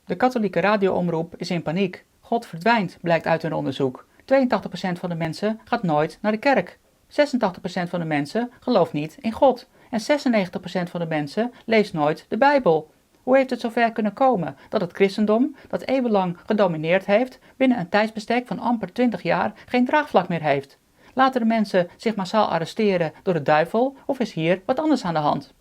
De katholieke radioomroep is in paniek. God verdwijnt, blijkt uit een onderzoek. 82% van de mensen gaat nooit naar de kerk. 86% van de mensen gelooft niet in God. En 96% van de mensen leest nooit de Bijbel. Hoe heeft het zover kunnen komen dat het christendom, dat eeuwenlang gedomineerd heeft, binnen een tijdsbestek van amper 20 jaar geen draagvlak meer heeft? Laten de mensen zich massaal arresteren door de duivel of is hier wat anders aan de hand?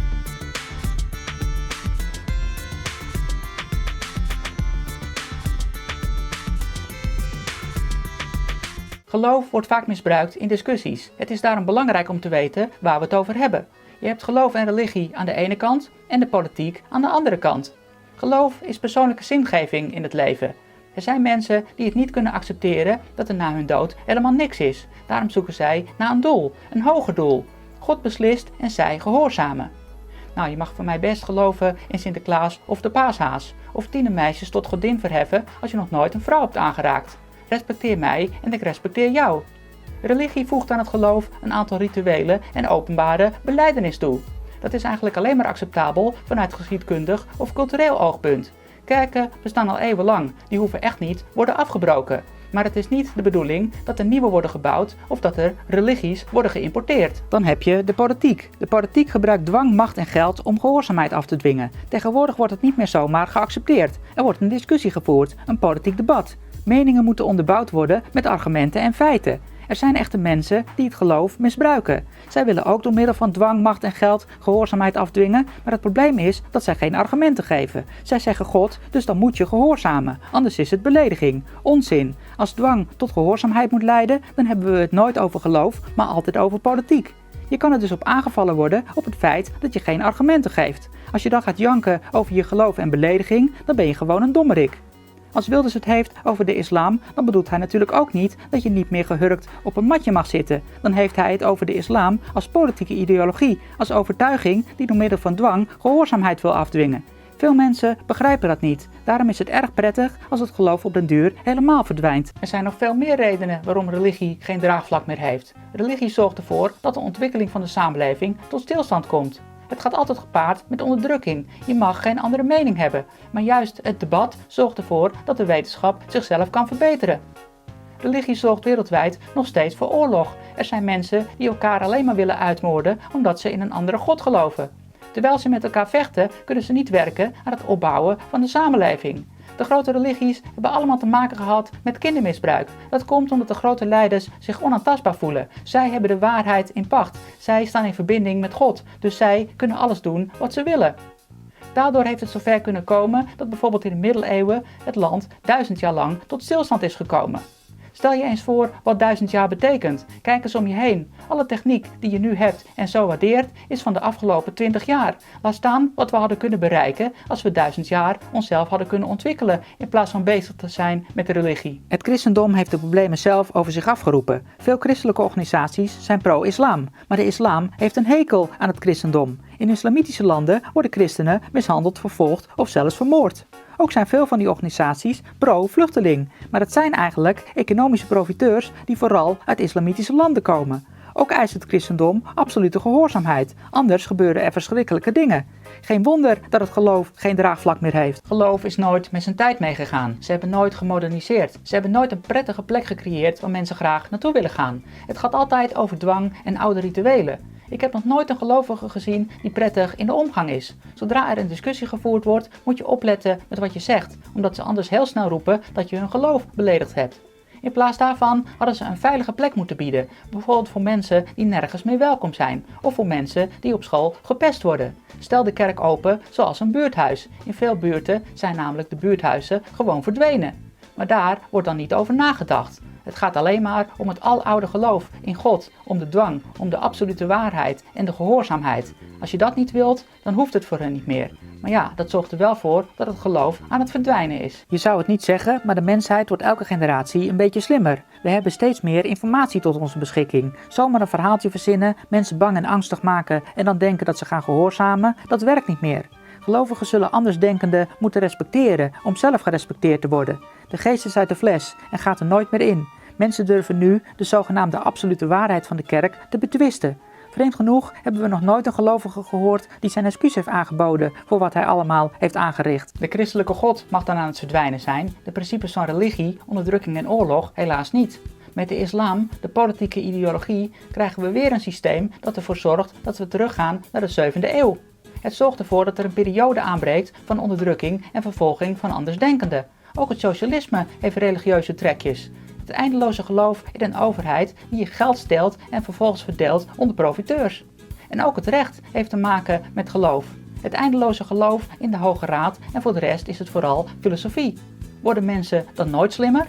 Geloof wordt vaak misbruikt in discussies. Het is daarom belangrijk om te weten waar we het over hebben. Je hebt geloof en religie aan de ene kant en de politiek aan de andere kant. Geloof is persoonlijke zingeving in het leven. Er zijn mensen die het niet kunnen accepteren dat er na hun dood helemaal niks is. Daarom zoeken zij naar een doel, een hoger doel. God beslist en zij gehoorzamen. Nou, je mag van mij best geloven in Sinterklaas of de paashaas. Of tienermeisjes tot godin verheffen als je nog nooit een vrouw hebt aangeraakt. Respecteer mij en ik respecteer jou. Religie voegt aan het geloof een aantal rituelen en openbare belijdenis toe. Dat is eigenlijk alleen maar acceptabel vanuit geschiedkundig of cultureel oogpunt. Kerken bestaan al eeuwenlang, die hoeven echt niet worden afgebroken. Maar het is niet de bedoeling dat er nieuwe worden gebouwd of dat er religies worden geïmporteerd. Dan heb je de politiek. De politiek gebruikt dwang, macht en geld om gehoorzaamheid af te dwingen. Tegenwoordig wordt het niet meer zomaar geaccepteerd. Er wordt een discussie gevoerd, een politiek debat. Meningen moeten onderbouwd worden met argumenten en feiten. Er zijn echte mensen die het geloof misbruiken. Zij willen ook door middel van dwang, macht en geld gehoorzaamheid afdwingen, maar het probleem is dat zij geen argumenten geven. Zij zeggen God, dus dan moet je gehoorzamen, anders is het belediging. Onzin. Als dwang tot gehoorzaamheid moet leiden, dan hebben we het nooit over geloof, maar altijd over politiek. Je kan er dus op aangevallen worden op het feit dat je geen argumenten geeft. Als je dan gaat janken over je geloof en belediging, dan ben je gewoon een dommerik. Als Wilders het heeft over de islam, dan bedoelt hij natuurlijk ook niet dat je niet meer gehurkt op een matje mag zitten. Dan heeft hij het over de islam als politieke ideologie, als overtuiging die door middel van dwang gehoorzaamheid wil afdwingen. Veel mensen begrijpen dat niet. Daarom is het erg prettig als het geloof op den duur helemaal verdwijnt. Er zijn nog veel meer redenen waarom religie geen draagvlak meer heeft. Religie zorgt ervoor dat de ontwikkeling van de samenleving tot stilstand komt. Het gaat altijd gepaard met onderdrukking. Je mag geen andere mening hebben. Maar juist het debat zorgt ervoor dat de wetenschap zichzelf kan verbeteren. Religie zorgt wereldwijd nog steeds voor oorlog. Er zijn mensen die elkaar alleen maar willen uitmoorden omdat ze in een andere god geloven. Terwijl ze met elkaar vechten, kunnen ze niet werken aan het opbouwen van de samenleving. De grote religies hebben allemaal te maken gehad met kindermisbruik. Dat komt omdat de grote leiders zich onaantastbaar voelen. Zij hebben de waarheid in pacht. Zij staan in verbinding met God. Dus zij kunnen alles doen wat ze willen. Daardoor heeft het zover kunnen komen dat bijvoorbeeld in de middeleeuwen het land 1000 jaar lang tot stilstand is gekomen. Stel je eens voor wat 1000 jaar betekent. Kijk eens om je heen. Alle techniek die je nu hebt en zo waardeert is van de afgelopen 20 jaar. Laat staan wat we hadden kunnen bereiken als we 1000 jaar onszelf hadden kunnen ontwikkelen in plaats van bezig te zijn met de religie. Het christendom heeft de problemen zelf over zich afgeroepen. Veel christelijke organisaties zijn pro-islam, maar de islam heeft een hekel aan het christendom. In islamitische landen worden christenen mishandeld, vervolgd of zelfs vermoord. Ook zijn veel van die organisaties pro-vluchteling, maar het zijn eigenlijk economische profiteurs die vooral uit islamitische landen komen. Ook eist het christendom absolute gehoorzaamheid, anders gebeuren er verschrikkelijke dingen. Geen wonder dat het geloof geen draagvlak meer heeft. Geloof is nooit met zijn tijd meegegaan. Ze hebben nooit gemoderniseerd. Ze hebben nooit een prettige plek gecreëerd waar mensen graag naartoe willen gaan. Het gaat altijd over dwang en oude rituelen. Ik heb nog nooit een gelovige gezien die prettig in de omgang is. Zodra er een discussie gevoerd wordt, moet je opletten met wat je zegt, omdat ze anders heel snel roepen dat je hun geloof beledigd hebt. In plaats daarvan hadden ze een veilige plek moeten bieden, bijvoorbeeld voor mensen die nergens meer welkom zijn, of voor mensen die op school gepest worden. Stel de kerk open zoals een buurthuis. In veel buurten zijn namelijk de buurthuizen gewoon verdwenen. Maar daar wordt dan niet over nagedacht. Het gaat alleen maar om het aloude geloof in God, om de dwang, om de absolute waarheid en de gehoorzaamheid. Als je dat niet wilt, dan hoeft het voor hen niet meer. Maar ja, dat zorgt er wel voor dat het geloof aan het verdwijnen is. Je zou het niet zeggen, maar de mensheid wordt elke generatie een beetje slimmer. We hebben steeds meer informatie tot onze beschikking. Zomaar een verhaaltje verzinnen, mensen bang en angstig maken en dan denken dat ze gaan gehoorzamen, dat werkt niet meer. Gelovigen zullen andersdenkenden moeten respecteren om zelf gerespecteerd te worden. De geest is uit de fles en gaat er nooit meer in. Mensen durven nu de zogenaamde absolute waarheid van de kerk te betwisten. Vreemd genoeg hebben we nog nooit een gelovige gehoord die zijn excuus heeft aangeboden voor wat hij allemaal heeft aangericht. De christelijke God mag dan aan het verdwijnen zijn, de principes van religie, onderdrukking en oorlog helaas niet. Met de islam, de politieke ideologie, krijgen we weer een systeem dat ervoor zorgt dat we teruggaan naar de 7e eeuw. Het zorgt ervoor dat er een periode aanbreekt van onderdrukking en vervolging van andersdenkenden. Ook het socialisme heeft religieuze trekjes. Het eindeloze geloof in een overheid die je geld stelt en vervolgens verdeelt onder profiteurs. En ook het recht heeft te maken met geloof. Het eindeloze geloof in de Hoge Raad en voor de rest is het vooral filosofie. Worden mensen dan nooit slimmer?